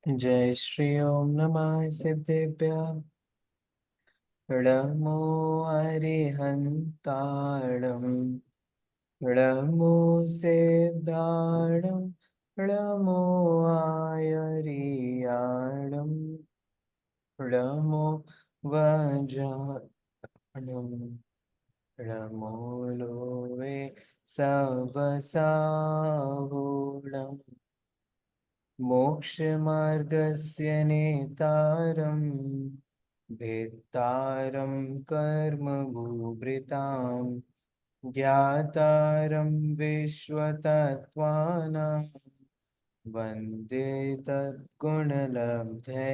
जय श्री ओम नमः सिद्धेभ्य नमो अरिहन्ताणं नमो सिद्धाणं नमो आयरियाणं नमो वज्राणं नमो लोवे सबसाहुणम् मोक्षमार्गस्य नेतारं भेत्तारं कर्मभूभृतां ज्ञातारं विश्वतत्त्वानां वन्दे तद्गुणलब्धये।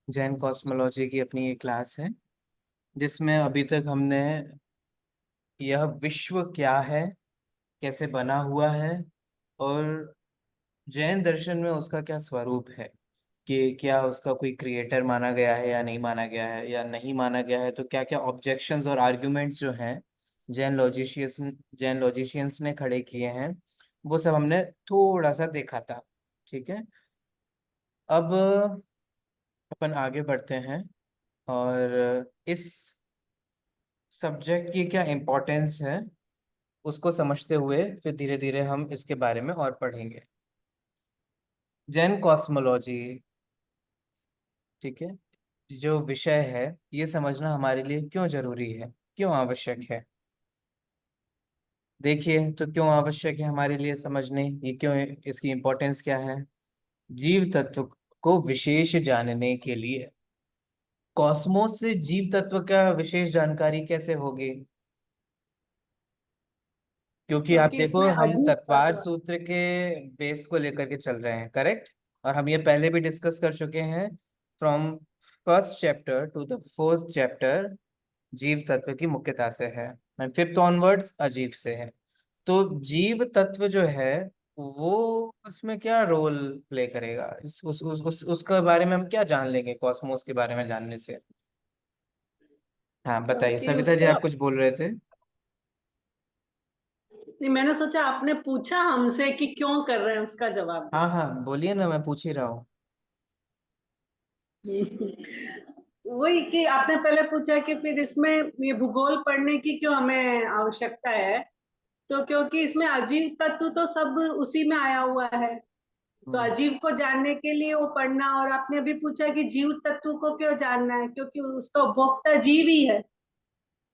जैन कॉस्मोलॉजी की अपनी एक क्लास है जिसमें अभी तक हमने यह विश्व क्या है, कैसे बना हुआ है और जैन दर्शन में उसका क्या स्वरूप है, कि क्या उसका कोई क्रिएटर माना गया है या नहीं माना गया है, या नहीं माना गया है तो क्या क्या ऑब्जेक्शंस और आर्ग्यूमेंट्स जो हैं जैन लॉजिशियंस ने खड़े किए हैं, वो सब हमने थोड़ा सा देखा था। ठीक है, अब अपन आगे बढ़ते हैं और इस सब्जेक्ट की क्या इम्पोर्टेंस है उसको समझते हुए फिर धीरे धीरे हम इसके बारे में और पढ़ेंगे। जैन कॉस्मोलॉजी, ठीक है, जो विषय है ये समझना हमारे लिए क्यों जरूरी है, क्यों आवश्यक है। देखिए, तो क्यों आवश्यक है हमारे लिए समझने, ये क्यों, इसकी इम्पोर्टेंस क्या है। जीव तत्व को विशेष जानने के लिए कॉस्मोस से जीव तत्व का विशेष जानकारी कैसे होगी, क्योंकि आप क्योंकि देखो इसमें हम अजीब तत्वार तत्व। सूत्र के बेस को लेकर के चल रहे हैं, करेक्ट। और हम ये पहले भी डिस्कस कर चुके हैं, from first chapter two the fourth chapter जीव तत्व की मुख्यता से है एंड फिफ्थ ऑनवर्ड्स अजीव से है। तो जीव तत्व जो है वो उसमें क्या रोल प्ले करेगा, उसके बारे में हम क्या जान लेंगे कॉस्मोस के बारे में जानने से। हाँ बताइए क्योंकि सविता जी, उसका आप कुछ बोल रहे थे। नहीं, मैंने सोचा आपने पूछा हमसे कि क्यों कर रहे हैं, उसका जवाब हाँ देते हाँ बोलिए ना, मैं पूछ ही रहा हूँ। हैं। वही कि आपने पहले पूछा कि फिर इसमें ये भूगोल पढ़ने की क्यों हमें आवश्यकता है। तो क्योंकि इसमें अजीव तत्व तो सब उसी में आया हुआ है। तो हम्म, अजीव को जानने के लिए वो पढ़ना, और आपने अभी पूछा कि जीव तत्व को क्यों जानना है, क्योंकि उसका उपभोक्ता जीव ही है।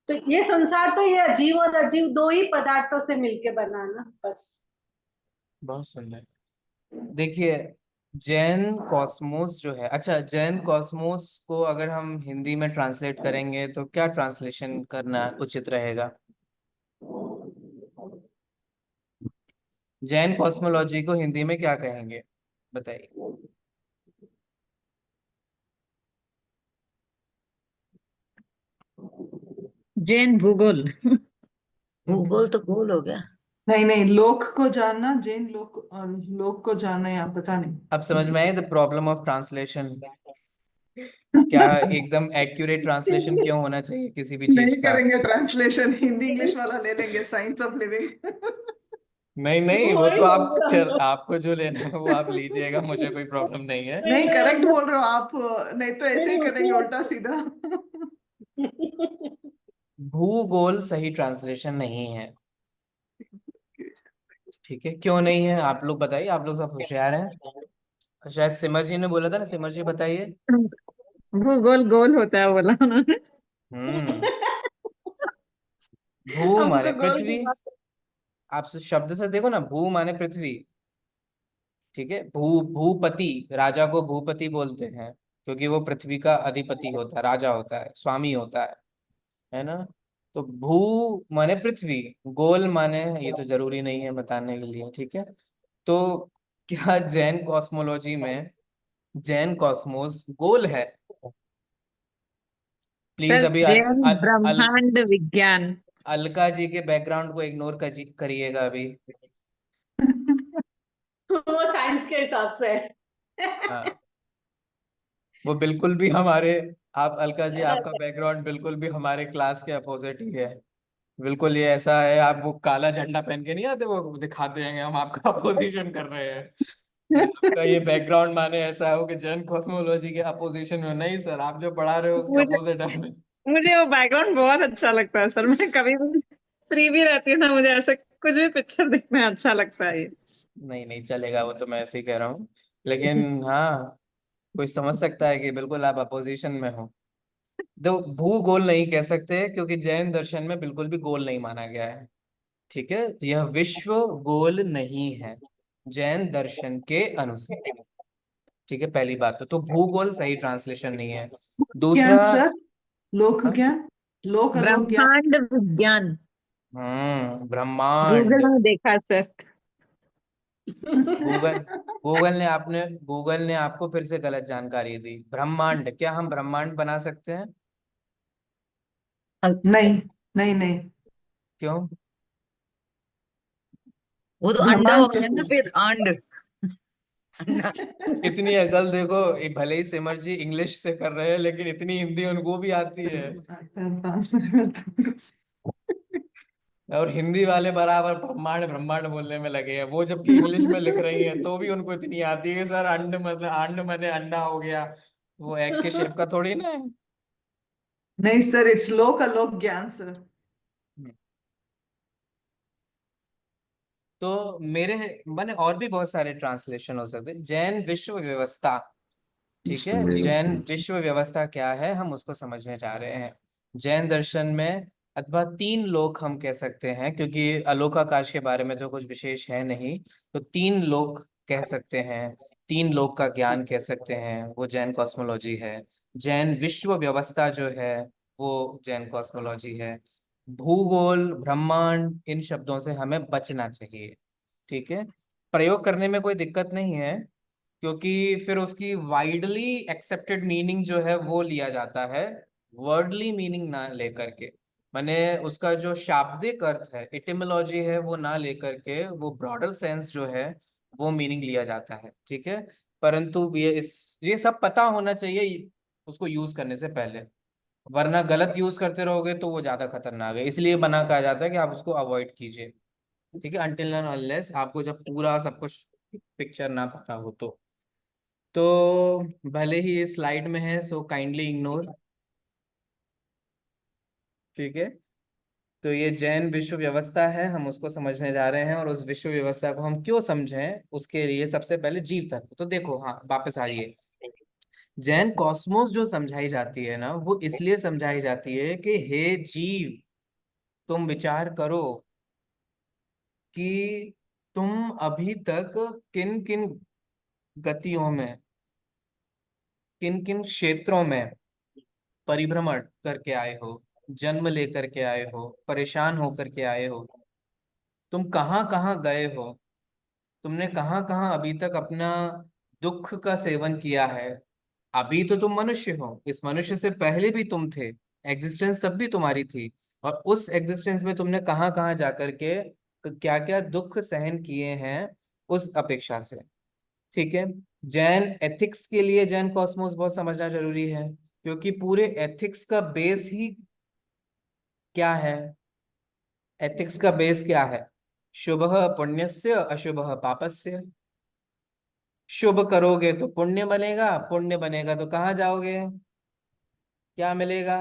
तो ये संसार तो ये अजीव और अजीव दो ही पदार्थों से मिलके बना ना, बस। बहुत सुंदर। देखिए, जैन कॉस्मोस जो है, अच्छा जैन कॉस्मोस को अगर हम हिंदी में ट्रांसलेट करेंगे तो क्या ट्रांसलेशन करना उचित रहेगा। जैन कॉस्मोलॉजी को हिंदी में क्या कहेंगे, बताइए। जैन भूगोल। हम्म, भूगोल तो गोल हो गया। नहीं नहीं, लोक को जानना, जैन लोक और लोक को जानना, या पता नहीं। अब समझ में आए द प्रॉब्लम ऑफ ट्रांसलेशन। क्या एकदम एक्यूरेट ट्रांसलेशन क्यों होना चाहिए किसी भी चीज नहीं का। करेंगे ट्रांसलेशन, हिंदी इंग्लिश वाला ले लेंगे, साइंस ऑफ लिविंग। नहीं नहीं, वो वही तो आप होंगे हम चल, लोग। आपको जो लेना है वो आप लीजिएगा, मुझे कोई प्रॉब्लम नहीं है। नहीं नहीं, नहीं, करेक्ट हम बोल रहे हो आप। नहीं तो ऐसे ही नहीं करेंगे उसमें। उल्टा सीधा। भूगोल सही ट्रांसलेशन नहीं है। ठीक है, क्यों नहीं है आप लोग बताइए, आप लोग सब होशियार हैं। शायद सिमर जी ने बोला था ना, सिमर जी बताइए। भूगोल गोल होता है बोला उन्होंने। हम्म। भू माने हमको गोल पृथ्वी, आप शब्द से देखो ना, भू माने पृथ्वी। ठीक है, भूपति, राजा को भूपति बोलते हैं क्योंकि वो पृथ्वी का अधिपति होता है, राजा होता है, स्वामी होता है ना। तो भू माने पृथ्वी, गोल माने, ये तो जरूरी नहीं है बताने के लिए, ठीक है। तो क्या जैन कॉस्मोलॉजी में जैन कॉस्मोस गोल है। प्लीज सर अभी जैन ब्रह्मांड विज्ञान। अलका जी के बैकग्राउंड को इग्नोर करिएगा अभी। वो साइंस के हिसाब से। हाँ, वो बिल्कुल भी हमारे, आप अलका जी आपका बैकग्राउंड बिल्कुल भी हमारे क्लास के अपोजिट ही है। बिल्कुल ये ऐसा है, आप वो काला झंडा पहन के नहीं आते, वो दिखाते हैं हम आपका अपोजिशन कर रहे हैं। आपका ये बैकग्राउंड माने ऐसा हो कि जैन कॉस्मोलॉजी के अपोजिशन में, नहीं सर, आप जो पढ़ा रहे हो उसके मुझे अपोजिट है। मुझे वो बैकग्राउंड बहुत अच्छा लगता है सर। मैं कभी भी फ्री भी रहती हूँ ना, मुझे ऐसे कुछ भी पिक्चर देखना अच्छा लगता है ये। नहीं नहीं चलेगा, वो तो मैं ऐसे ही कह रहा हूँ, लेकिन हाँ, कोई समझ सकता है कि बिल्कुल आप अपोजिशन में हो। तो भूगोल नहीं कह सकते क्योंकि जैन दर्शन में बिल्कुल भी गोल नहीं माना गया है। ठीक है, यह विश्व गोल नहीं है जैन दर्शन के अनुसार। ठीक है, पहली बात तो भूगोल सही ट्रांसलेशन नहीं है। ज्ञान दूसरा, सर, लोक हाँ, ज्ञान, लोक अलोक ज्ञान। ब्रह्मांड विज्ञान। ब्रह्मांड। गूगल में देखा सर। गूगल गूगल ने आपको फिर से गलत जानकारी दी। ब्रह्मांड, क्या हम ब्रह्मांड बना सकते हैं? नहीं, नहीं, नहीं। क्यों? वो तो अंडा हो ब्रह्मांड गया कैसे? ना फिर, अंड। अंडा। इतनी अकल देखो, भले ही सिमर जी इंग्लिश से कर रहे हैं लेकिन इतनी हिंदी उनको भी आती है। पांच मिनट। और हिंदी वाले बराबर ब्रह्मांड ब्रह्मांड बोलने में लगे हैं, वो जबकि इंग्लिश में लिख रही हैं तो भी उनको इतनी आती है। सर अंड मतलब अंड माने अंडा हो गया, वो एग के शेप का थोड़ी ना है। नहीं सर, इट्स लोक अलोक ज्ञान सर। तो मेरे माने और भी बहुत सारे ट्रांसलेशन हो सकते हैं। जैन विश्व व्यवस्था, ठीक विश्व है, जैन व्यवस्था। विश्व व्यवस्था क्या है हम उसको समझने जा रहे हैं। जैन दर्शन में अथवा तीन लोक हम कह सकते हैं, क्योंकि अलोकाकाश के बारे में तो कुछ विशेष है नहीं, तो तीन लोक कह सकते हैं, तीन लोक का ज्ञान कह सकते हैं, वो जैन कॉस्मोलॉजी है। जैन विश्व व्यवस्था जो है वो जैन कॉस्मोलॉजी है। भूगोल, ब्रह्मांड, इन शब्दों से हमें बचना चाहिए। ठीक है, प्रयोग करने में कोई दिक्कत नहीं है, क्योंकि फिर उसकी वाइडली एक्सेप्टेड मीनिंग जो है वो लिया जाता है, वर्डली मीनिंग ना लेकर के। माने उसका जो शाब्दिक अर्थ है, इटिमोलॉजी है, वो ना लेकर के वो ब्रॉडर सेंस जो है वो मीनिंग लिया जाता है। ठीक है, परंतु ये सब पता होना चाहिए उसको यूज करने से पहले, वरना गलत यूज करते रहोगे तो वो ज्यादा खतरनाक है। इसलिए बना कहा जाता है कि आप उसको अवॉइड कीजिए। ठीक है, अनटिल एंड अनलेस आपको जब पूरा सब कुछ पिक्चर ना पता हो तो भले ही ये स्लाइड में है, सो काइंडली इग्नोर। ठीक है, तो ये जैन विश्व व्यवस्था है, हम उसको समझने जा रहे हैं, और उस विश्व व्यवस्था को हम क्यों समझें उसके लिए सबसे पहले जीव तत्व तो देखो। हाँ, वापस आइए। जैन कॉस्मोस जो समझाई जाती है ना, वो इसलिए समझाई जाती है कि हे जीव, तुम विचार करो कि तुम अभी तक किन किन गतियों में, किन किन क्षेत्रों में परिभ्रमण करके आए हो, जन्म लेकर के आए हो, परेशान होकर के आए हो, तुम कहाँ कहाँ गए हो, तुमने कहाँ कहाँ अभी तक अपना दुख का सेवन किया है। अभी तो तुम मनुष्य हो, इस मनुष्य से पहले भी तुम थे, एग्जिस्टेंस तब भी तुम्हारी थी, और उस एग्जिस्टेंस में तुमने कहाँ कहाँ जाकर के क्या क्या दुख सहन किए हैं उस अपेक्षा से। ठीक है, जैन एथिक्स के लिए जैन कॉस्मोस बहुत समझना जरूरी है, क्योंकि पूरे एथिक्स का बेस ही क्या है? एथिक्स का बेस क्या है? शुभः पुण्यस्य अशुभः पापस्य। शुभ करोगे तो पुण्य बनेगा, पुण्य बनेगा तो कहाँ जाओगे, क्या मिलेगा?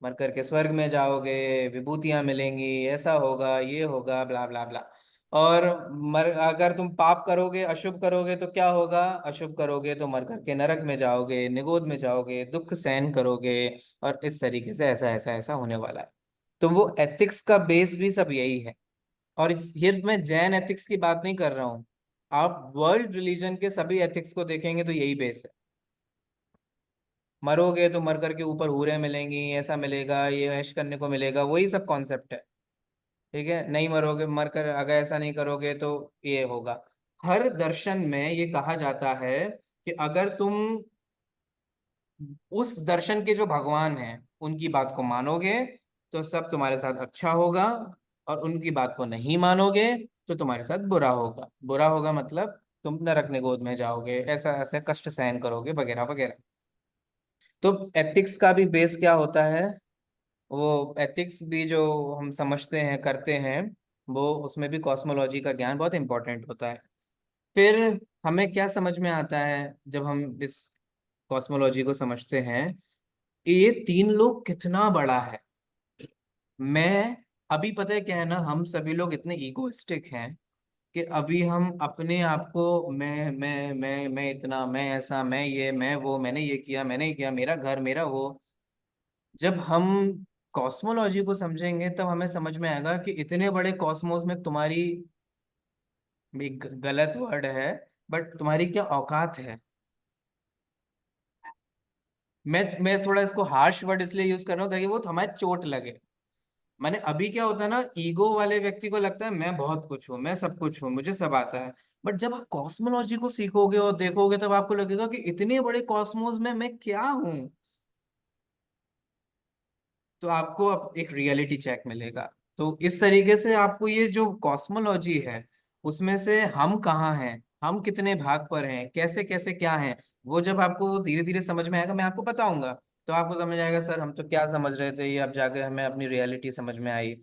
मर करके स्वर्ग में जाओगे, विभूतियां मिलेंगी, ऐसा होगा, ये होगा, ब्ला ब्ला ब्ला। और अगर तुम पाप करोगे, अशुभ करोगे तो क्या होगा? अशुभ करोगे तो मर करके नरक में जाओगे, निगोद में जाओगे, दुख सहन करोगे, और इस तरीके से ऐसा ऐसा ऐसा होने वाला है। तो वो एथिक्स का बेस भी सब यही है। और सिर्फ मैं जैन एथिक्स की बात नहीं कर रहा हूँ, आप वर्ल्ड रिलीजन के सभी एथिक्स को देखेंगे तो यही बेस है। मरोगे तो मर करके ऊपर हूरें मिलेंगी, ऐसा मिलेगा, ये ऐश करने को मिलेगा, वही सब कॉन्सेप्ट है। ठीक है, नहीं मरोगे, मर कर अगर ऐसा नहीं करोगे तो ये होगा। हर दर्शन में ये कहा जाता है कि अगर तुम उस दर्शन के जो भगवान हैं उनकी बात को मानोगे तो सब तुम्हारे साथ अच्छा होगा, और उनकी बात को नहीं मानोगे तो तुम्हारे साथ बुरा होगा। बुरा होगा मतलब तुम नरक निगोद में जाओगे, ऐसा ऐसे कष्ट सहन करोगे, वगैरह वगैरह। तो एथिक्स का भी बेस क्या होता है, वो एथिक्स भी जो हम समझते हैं करते हैं, वो उसमें भी कॉस्मोलॉजी का ज्ञान बहुत इंपॉर्टेंट होता है। फिर हमें क्या समझ में आता है जब हम इस कॉस्मोलॉजी को समझते हैं, ये तीन लोग कितना बड़ा है। मैं अभी पता है क्या है ना, हम सभी लोग इतने इगोइस्टिक हैं कि अभी हम अपने आप को मैं इतना, मैं ऐसा, मैं ये, मैं वो, मैंने ये किया, मैंने ये किया, मेरा घर, मेरा वो। जब हम कॉस्मोलॉजी को समझेंगे तब हमें समझ में आएगा कि इतने बड़े कॉस्मोस में तुम्हारी, एक गलत वर्ड है, बट तुम्हारी क्या औकात है। मैं थोड़ा इसको हार्श वर्ड इसलिए यूज कर रहा हूँ ताकि वो हमें चोट लगे। माने अभी क्या होता है ना, ईगो वाले व्यक्ति को लगता है मैं बहुत कुछ हूँ, मैं सब कुछ हूँ, मुझे सब आता है। बट जब आप कॉस्मोलॉजी को सीखोगे और देखोगे तब आपको लगेगा कि इतने बड़े कॉस्मोस में मैं क्या हूँ। तो आपको अब एक रियलिटी चेक मिलेगा। तो इस तरीके से आपको ये जो कॉस्मोलॉजी है, उसमें से हम कहाँ हैं, हम कितने भाग पर हैं, कैसे कैसे क्या हैं, वो जब आपको धीरे धीरे समझ में आएगा, मैं आपको बताऊंगा, तो आपको समझ आएगा सर हम तो क्या समझ रहे थे, ये अब जाके हमें अपनी रियलिटी समझ में आई।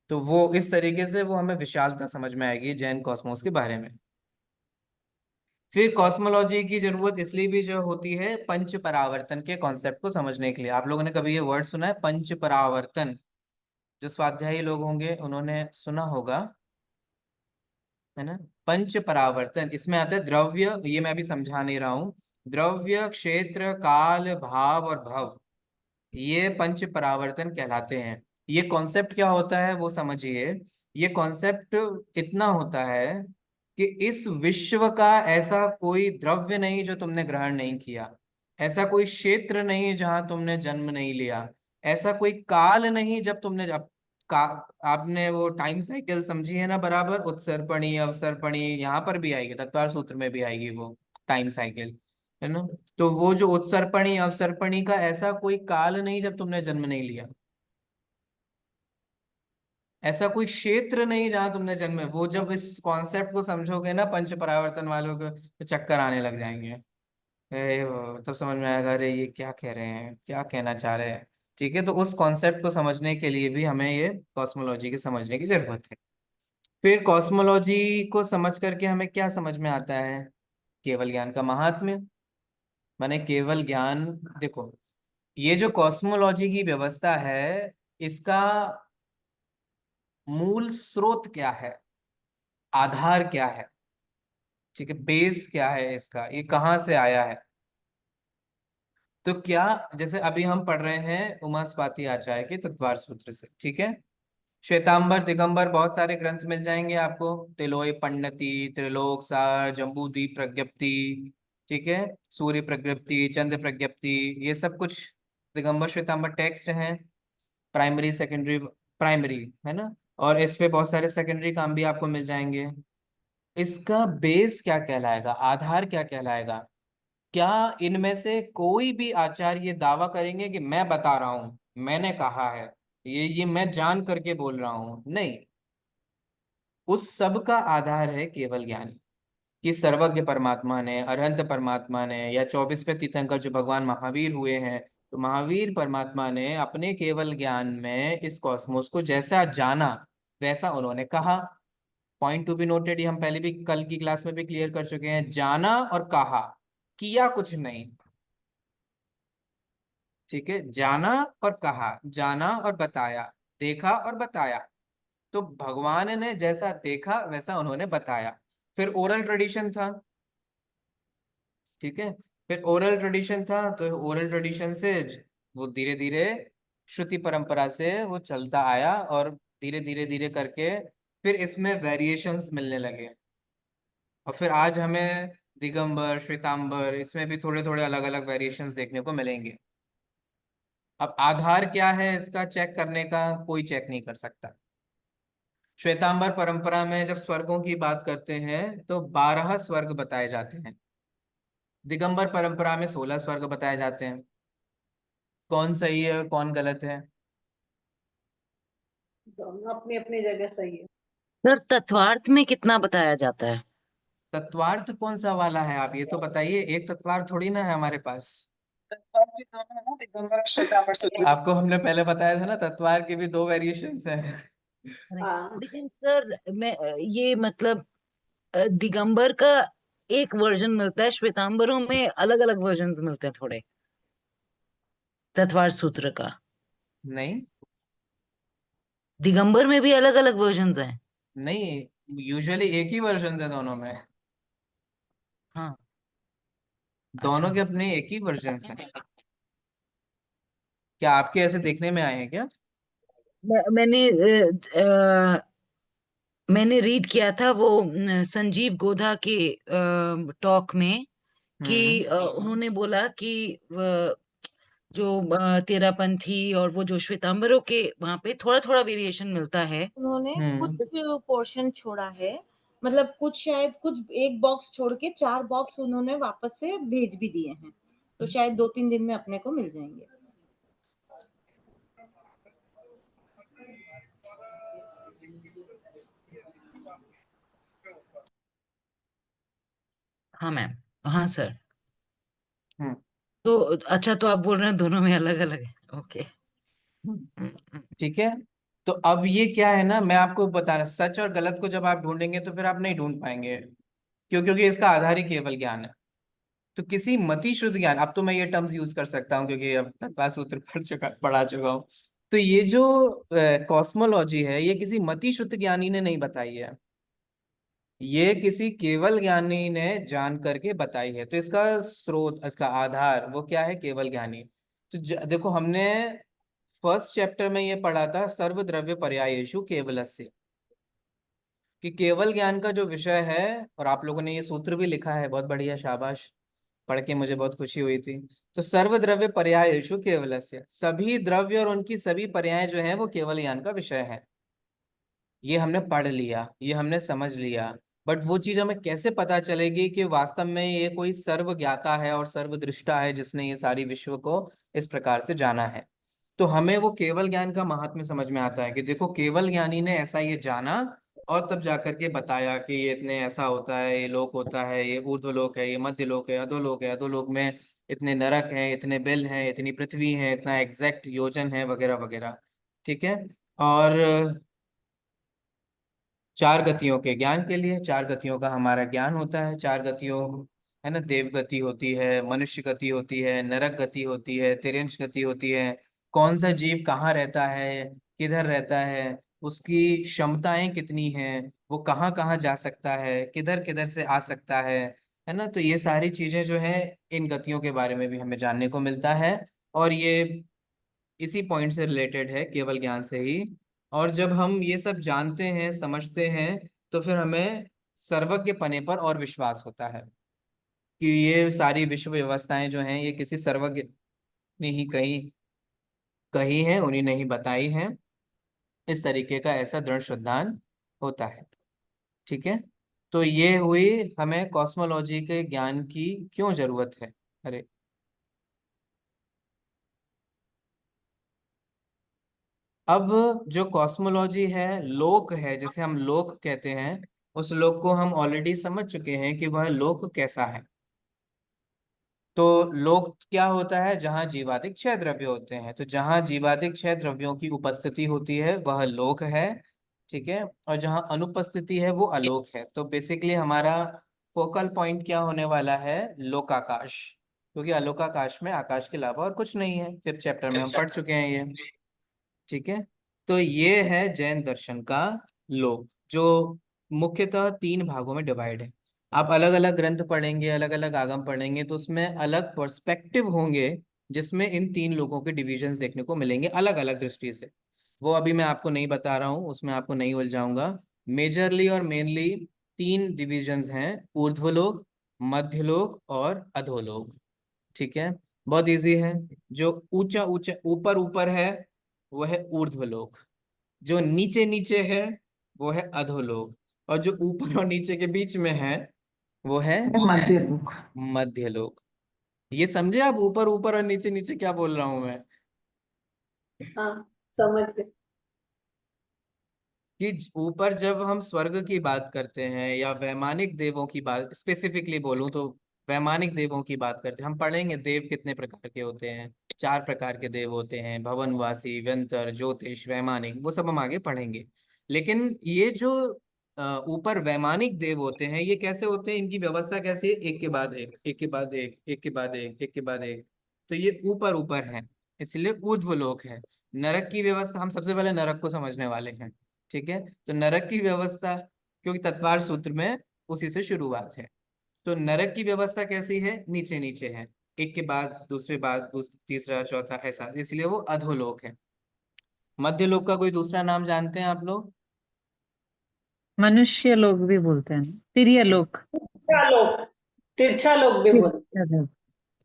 तो वो इस तरीके से वो हमें विशालता समझ में आएगी जैन कॉस्मोस के बारे में। फिर कॉस्मोलॉजी की जरूरत इसलिए भी जो होती है पंच परावर्तन के कॉन्सेप्ट को समझने के लिए। आप लोगों ने कभी ये वर्ड सुना है, पंच परावर्तन? जो स्वाध्यायी लोग होंगे उन्होंने सुना होगा, है ना। पंच परावर्तन इसमें आता है द्रव्य, ये मैं अभी समझा नहीं रहा हूँ। द्रव्य, क्षेत्र, काल, भाव और भव, ये पंच परावर्तन कहलाते हैं। ये कॉन्सेप्ट क्या होता है वो समझिए। ये कॉन्सेप्ट इतना होता है कि इस विश्व का ऐसा कोई द्रव्य नहीं जो तुमने ग्रहण नहीं किया, ऐसा कोई क्षेत्र नहीं जहां तुमने जन्म नहीं लिया, ऐसा कोई काल नहीं जब तुमने जब का आपने वो टाइम साइकिल समझी है ना बराबर, उत्सर्पणी अवसर्पणी, यहाँ पर भी आएगी, तत्वार सूत्र में भी आएगी वो टाइम साइकिल, है ना। तो वो जो उत्सर्पणी अवसर्पणी का ऐसा कोई काल नहीं जब तुमने जन्म नहीं लिया, ऐसा कोई क्षेत्र नहीं जहां तुमने जन्म, वो जब इस कॉन्सेप्ट को समझोगे ना पंच परावर्तन वालों को, तो चक्कर आने लग जाएंगे। तब समझ में आएगा अरे ये क्या कह रहे हैं, क्या कहना चाह रहे हैं। ठीक है, तो उस कॉन्सेप्ट को समझने के लिए भी हमें ये कॉस्मोलॉजी की समझने की जरूरत है। फिर कॉस्मोलॉजी को समझ करके हमें क्या समझ में आता है, केवल ज्ञान का महात्म्य। माने केवल ज्ञान, देखो ये जो कॉस्मोलॉजी की व्यवस्था है, इसका मूल स्रोत क्या है, आधार क्या है, ठीक है, बेस क्या है इसका, ये कहाँ से आया है। तो क्या, जैसे अभी हम पढ़ रहे हैं उमा स्वाति आचार्य के तत्वार सूत्र से, ठीक है। श्वेतांबर दिगंबर बहुत सारे ग्रंथ मिल जाएंगे आपको, तिलोय पंडिती, त्रिलोक सार, जम्बूद्वीप प्रज्ञप्ति, ठीक है, सूर्य प्रज्ञप्ति, चंद्र प्रज्ञप्ति, ये सब कुछ दिगंबर श्वेतांबर टेक्स्ट हैं। प्राइमरी सेकेंडरी, प्राइमरी है ना, और इस पे बहुत सारे सेकेंडरी काम भी आपको मिल जाएंगे। इसका बेस क्या कहलाएगा, आधार क्या कहलाएगा। क्या इनमें से कोई भी आचार्य ये दावा करेंगे कि मैं बता रहा हूं, मैंने कहा है, ये मैं जान करके बोल रहा हूं? नहीं। उस सब का आधार है केवल ज्ञान, कि सर्वज्ञ परमात्मा ने, अरहंत परमात्मा ने, या 24वें तीर्थंकर जो भगवान महावीर हुए हैं, तो महावीर परमात्मा ने अपने केवल ज्ञान में इस कॉस्मोस को जैसा जाना वैसा उन्होंने कहा। पॉइंट टू बी नोटेड, ये हम पहले भी कल की क्लास में भी क्लियर कर चुके हैं, जाना और कहा, किया कुछ नहीं। ठीक है, जाना और कहा, जाना और बताया, देखा और बताया। तो भगवान ने जैसा देखा वैसा उन्होंने बताया। फिर ओरल ट्रेडिशन था, ठीक है, फिर ओरल ट्रेडिशन था, तो ओरल ट्रेडिशन से वो धीरे धीरे श्रुति परंपरा से वो चलता आया, और धीरे धीरे धीरे करके फिर इसमें वेरिएशंस मिलने लगे, और फिर आज हमें दिगंबर श्वेतांबर इसमें भी थोड़े थोड़े अलग अलग वेरिएशंस देखने को मिलेंगे। अब आधार क्या है इसका चेक करने का, कोई चेक नहीं कर सकता। श्वेतांबर परंपरा में जब स्वर्गों की बात करते हैं तो 12 स्वर्ग बताए जाते हैं, दिगंबर परंपरा में 16 स्वर्ग बताए जाते हैं। कौन सही है और कौन गलत है? दोनों अपनी अपनी जगह सही है। सर तत्वार्थ में कितना बताया जाता है? तत्वार्थ कौन सा वाला है, आप ये तो बताइए, एक तत्वार्थ थोड़ी ना है हमारे पास। तत्पर भी दोनों है ना, दिगंबर श्वेतांबर सूत्र। आपको हमने पहले बताया था ना, तत्वार के भी दो वेरिएशंस हैं। हाँ लेकिन सर मैं ये मतलब दिगंबर का एक वर्जन मिलता है, श्वेतांबरों में अलग अलग वर्जन मिलते हैं थोड़े, तत्वार सूत्र का। नहीं दिगंबर में भी अलग अलग वर्जन हैं। नहीं, यूजुअली एक ही वर्जन है दोनों में। हाँ। दोनों अच्छा। के अपने एक ही वर्जन हैं। क्या आपके ऐसे देखने में आए हैं क्या? मैंने रीड किया था वो संजीव गोधा के टॉक में हम्म कि उन्होंने बोला कि जो तेरापंथी और वो जो श्वेतांबरों के वहां पे थोड़ा थोड़ा वेरिएशन मिलता है। उन्होंने हम्म कुछ पोर्शन छोड़ा है, मतलब कुछ शायद कुछ एक बॉक्स छोड़ के 4 बॉक्स उन्होंने वापस से भेज भी दिए हैं, तो शायद 2-3 दिन में अपने को मिल जाएंगे। हाँ मैम। हाँ सर। हम्म तो अच्छा, तो आप बोल रहे हैं दोनों में अलग अलग है, ओके। हम्म। ठीक है। तो अब ये क्या है ना, मैं आपको बता रहा, सच और गलत को जब आप ढूंढेंगे तो फिर आप नहीं ढूंढ पाएंगे। क्यों? क्योंकि इसका आधार ही केवल ज्ञान है। तो किसी मति शुद्ध ज्ञान, अब तो मैं ये टर्म्स यूज कर सकता हूँ क्योंकि अब तत्व सूत्र पढ़ा चुका हूँ। तो ये जो कॉस्मोलॉजी है, ये किसी मति शुद्ध ज्ञानी ने नहीं बताई है, ये किसी केवल ज्ञानी ने जान करके बताई है। तो इसका स्रोत, इसका आधार वो क्या है? केवल ज्ञानी। तो देखो, हमने फर्स्ट चैप्टर में ये पढ़ा था, सर्वद्रव्य पर्यायेषु केवलस्य, कि केवल ज्ञान का जो विषय है, और आप लोगों ने ये सूत्र भी लिखा है, बहुत बढ़िया, शाबाश, पढ़ के मुझे बहुत खुशी हुई थी। तो सर्वद्रव्य पर्यायेषु केवलस्य, सभी द्रव्य और उनकी सभी पर्याय जो है वो केवल ज्ञान का विषय है। ये हमने पढ़ लिया, ये हमने समझ लिया। बट वो चीज हमें कैसे पता चलेगी कि वास्तव में ये कोई सर्वज्ञाता है और सर्वदृष्टा है जिसने ये सारी विश्व को इस प्रकार से जाना है? तो हमें वो केवल ज्ञान का महात्म्य समझ में आता है कि देखो, केवल ज्ञानी ने ऐसा ये जाना, और तब जाकर के बताया कि ये इतने ऐसा होता है, ये लोक होता है, ये ऊर्ध्वलोक है, ये मध्य लोक है, अधोलोक है, अधोलोक में इतने नरक हैं, इतने बिल हैं, इतनी पृथ्वी है, इतना एग्जैक्ट योजन है, वगैरह वगैरह। ठीक है। और चार गतियों के ज्ञान के लिए, चार गतियों का हमारा ज्ञान होता है, चार गतियों, है ना, देव गति होती है, मनुष्य गति होती है, नरक गति होती है, तिर्यंश गति होती है। कौन सा जीव कहाँ रहता है, किधर रहता है, उसकी क्षमताएं कितनी हैं, वो कहाँ कहाँ जा सकता है, किधर किधर से आ सकता है ना। तो ये सारी चीजें जो है, इन गतियों के बारे में भी हमें जानने को मिलता है। और ये इसी पॉइंट से रिलेटेड है, केवल ज्ञान से ही। और जब हम ये सब जानते हैं, समझते हैं, तो फिर हमें सर्वज्ञ पने पर और विश्वास होता है कि ये सारी विश्व व्यवस्थाएं जो हैं, ये किसी सर्वज्ञ ने ही कही कही है, उन्हीं ने ही बताई हैं। इस तरीके का ऐसा दृढ़ श्रद्धान होता है। ठीक है। तो ये हुई हमें कॉस्मोलॉजी के ज्ञान की क्यों जरूरत है। अरे, अब जो कॉस्मोलॉजी है, लोक है, जैसे हम लोक कहते हैं, उस लोक को हम ऑलरेडी समझ चुके हैं कि वह लोक कैसा है। तो लोक क्या होता है? जहाँ जीवादिक क्षय द्रव्य होते हैं। तो जहाँ जीवादिक क्षय द्रव्यों की उपस्थिति होती है वह लोक है। ठीक है। और जहाँ अनुपस्थिति है वो अलोक है। तो बेसिकली हमारा फोकल पॉइंट क्या होने वाला है? लोकाकाश। क्योंकि अलोकाकाश में आकाश के अलावा और कुछ नहीं है, फिफ्थ चैप्टर में हम पढ़ चुके हैं ये। ठीक है। तो ये है जैन दर्शन का लोक, जो मुख्यतः तीन भागों में डिवाइड है। आप अलग अलग ग्रंथ पढ़ेंगे, अलग अलग आगम पढ़ेंगे, तो उसमें अलग पर्सपेक्टिव होंगे, जिसमें इन तीन लोगों के डिविजन्स देखने को मिलेंगे अलग अलग दृष्टि से। वो अभी मैं आपको नहीं बता रहा हूँ, उसमें आपको नहीं उलझाऊंगा। मेजरली और मेनली तीन डिविजन्स हैं, ऊर्ध्वलोक, मध्यलोक और अधोलोक। ठीक है। बहुत इजी है। जो ऊंचा ऊंचा ऊपर ऊपर है वो है ऊर्ध्वलोक, जो नीचे नीचे है वो है अधोलोक, और जो ऊपर और नीचे के बीच में है वो है मध्य लोक। मध्यलोक। ये समझे आप, ऊपर ऊपर और नीचे नीचे क्या बोल रहा हूं मैं? हाँ समझ गए। कि ऊपर जब हम स्वर्ग की बात करते हैं या वैमानिक देवों की बात, स्पेसिफिकली बोलूं तो वैमानिक देवों की बात करते हैं, हम पढ़ेंगे देव कितने प्रकार के होते हैं। 4 प्रकार के देव होते हैं, भवनवासी, व्यंतर, ज्योतिष, वैमानिक, वो सब हम आगे पढ़ेंगे। लेकिन ये जो ऊपर वैमानिक देव होते हैं, ये कैसे होते हैं, इनकी व्यवस्था कैसी है, एक के बाद एक, एक के बाद एक, एक के बाद एक, एक के बाद एक। तो ये ऊपर ऊपर है, इसलिए ऊर्ध्वलोक है। नरक की व्यवस्था, हम सबसे पहले नरक को समझने वाले हैं। ठीक है, तो नरक की व्यवस्था, क्योंकि तत्वार सूत्र में उसी से शुरुआत है। तो नरक की व्यवस्था कैसी है, नीचे नीचे है, एक के बाद दूसरे, बाद तीसरा, चौथा, ऐसा, इसलिए वो अधोलोक है। मध्य लोक का कोई दूसरा नाम जानते हैं आप लोग? मनुष्य लोग भी बोलते हैं, तिर्य ठीक। लोक। तिरछा लोग, तिरछा लोग भी बोलते हैं, तिर्य लोक।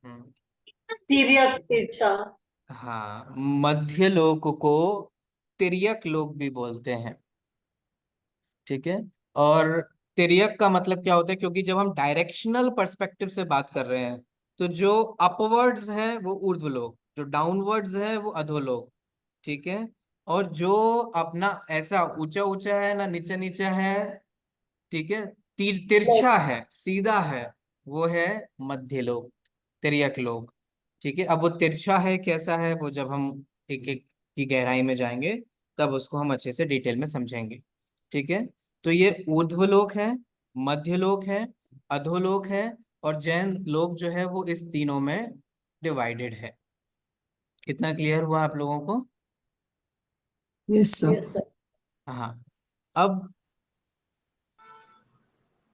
हम्म, तिर्यक, तिरछा। हाँ, मध्य लोक को तिर्यक लोक भी बोलते हैं। ठीक है। और तिर्यक का मतलब क्या होता है, क्योंकि जब हम डायरेक्शनल पर्सपेक्टिव से बात कर रहे हैं, तो जो अपवर्ड्स है वो ऊर्ध्वलोक, जो डाउनवर्ड्स है वो अधोलोक। ठीक है। और जो अपना ऐसा ऊंचा ऊंचा है ना, नीचे नीचे है, ठीक है, तिरछा है, सीधा है, वो है मध्य लोक, तिर्यक लोक। ठीक है। अब वो तिरछा है कैसा है, वो जब हम एक एक की गहराई में जाएंगे तब उसको हम अच्छे से डिटेल में समझेंगे। ठीक है। तो ये ऊर्ध्वलोक है, मध्यलोक है, अधोलोक है, और जैन लोक जो है वो इस तीनों में डिवाइडेड है। कितना क्लियर हुआ आप लोगों को? Yes sir. Yes sir. हाँ। अब,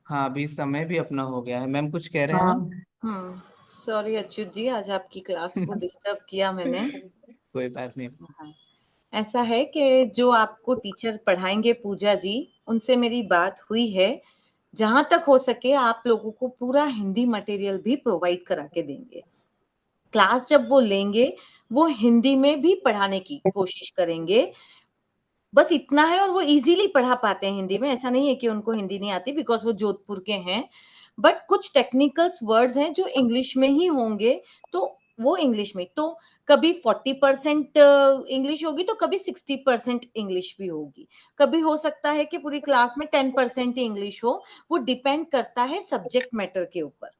हाँ, अभी समय भी अपना हो गया है, मैम कुछ कह रहे हाँ हैं? सॉरी अच्युत जी, आज आपकी क्लास को डिस्टर्ब किया मैंने। कोई बात नहीं। हाँ, ऐसा है कि जो आपको टीचर पढ़ाएंगे पूजा जी, उनसे मेरी बात हुई है। जहां तक हो सके आप लोगों को पूरा हिंदी मटेरियल भी प्रोवाइड करा के देंगे। क्लास जब वो लेंगे, वो हिंदी में भी पढ़ाने की कोशिश करेंगे। बस इतना है, और वो इजीली पढ़ा पाते हैं हिंदी में। ऐसा नहीं है कि उनको हिंदी नहीं आती, बिकॉज वो जोधपुर के हैं। बट कुछ टेक्निकल्स वर्ड्स हैं जो इंग्लिश में ही होंगे, तो वो इंग्लिश में, तो कभी 40% इंग्लिश होगी तो कभी 60% इंग्लिश भी होगी। कभी हो सकता है कि पूरी क्लास में 10% ही इंग्लिश हो। वो डिपेंड करता है सब्जेक्ट मैटर के ऊपर।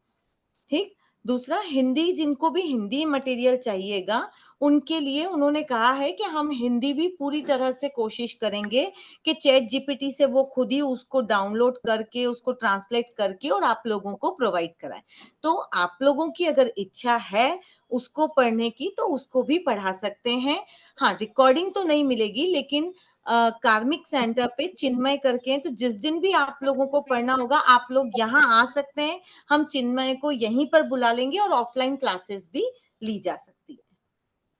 ठीक। दूसरा, हिंदी, जिनको भी हिंदी मटेरियल चाहिएगा, उनके लिए उन्होंने कहा है कि हम हिंदी भी पूरी तरह से कोशिश करेंगे कि चैट जीपीटी से वो खुद ही उसको डाउनलोड करके, उसको ट्रांसलेट करके और आप लोगों को प्रोवाइड कराएं। तो आप लोगों की अगर इच्छा है उसको पढ़ने की, तो उसको भी पढ़ा सकते हैं। हाँ, रिकॉर्डिंग तो नहीं मिलेगी, लेकिन कार्मिक सेंटर पे चिन्मय करके हैं, तो जिस दिन भी आप लोगों को पढ़ना होगा, आप लोग यहाँ आ सकते हैं। हम चिन्मय को यहीं पर बुला लेंगे और ऑफलाइन क्लासेस भी ली जा सकती है।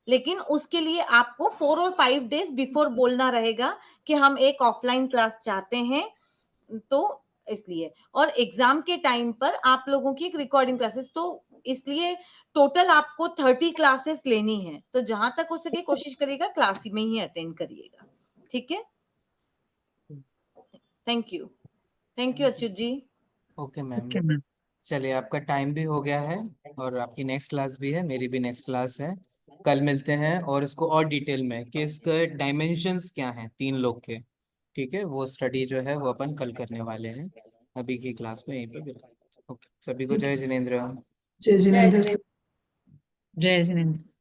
लेकिन उसके लिए आपको 4 और 5 डेज बिफोर बोलना रहेगा कि हम एक ऑफलाइन क्लास चाहते हैं। तो इसलिए, और एग्जाम के टाइम पर आप लोगों की एक रिकॉर्डिंग क्लासेस, तो इसलिए टोटल आपको 30 क्लासेस लेनी है। तो जहां तक हो सके कोशिश करिएगा क्लास में ही अटेंड करिएगा। ठीक है। Thank you. Thank you Achyut ji. Okay ma'am. Okay ma'am. चलिए, आपका टाइम भी हो गया है, और आपकी नेक्स्ट क्लास भी है, मेरी भी नेक्स्ट क्लास है। कल मिलते हैं और इसको और डिटेल में कि इसके डायमेंशंस क्या हैं 3 लोग के। ठीक है, वो स्टडी जो है वो अपन कल करने वाले हैं। अभी की क्लास को यहीं पे विराम। ओके, सभी को ठीक जय है। जिनेंद्र। जय जय जिनेंद्र जिनेंद्र। सर। जय जिनेंद्र।